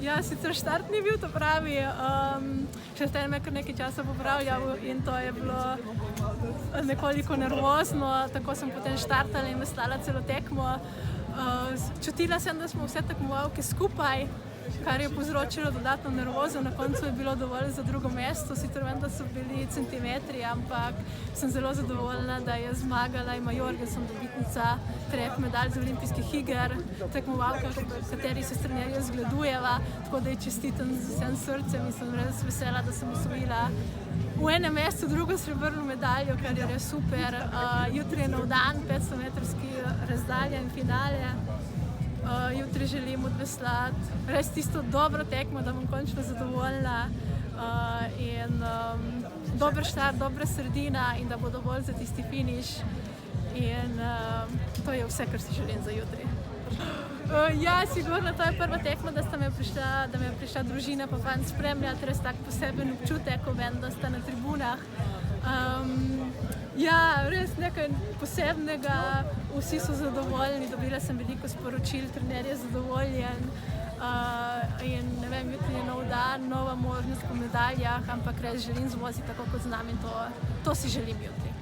Ja, sicer štart ni bil to pravi, še zdaj me kar nekaj časa popravljal in to je bilo nekoliko nervozno, tako sem potem štartala in veslala celo tekmo. Čutila sem, da smo vse tekmovalke skupaj, kar je povzročilo dodatno nervozo. Na koncu je bilo dovolj za drugo mesto, sicer vem, da so bili centimetri, ampak sem zelo zadovoljna, da je zmagala Ema Jorgensen, dobitnica 3 medalj z olimpijskih iger, tekmovalka, kateri se s trenerjo zgledujeva, tako da ji čestitam z vsem srcem in sem res vesela, da sem osvojila v enem mesecu drugo srebrno medaljo, kar je res super. Jutri je nov dan, 500-metrski razdalja in finale. Jutri želim odveslati res tisto dobro tekmo, da bom končno zadovoljna in dober štart, dobra sredina in da bo dovolj za tisti finiš. In to je vse, kar si želim za jutri. Ja, sigurno, to je prva tekma, da me je prišla družina pa fant spremljati, res tak poseben občutek, ko vem, da sta na tribunah. Ja, res nekaj posebnega, vsi so zadovoljni, dobila sem veliko sporočil, trener je zadovoljen in ne vem, jutri je nov dan, nova možnost po medaljah, ampak res želim zvoziti tako kot znam in to si želim jutri.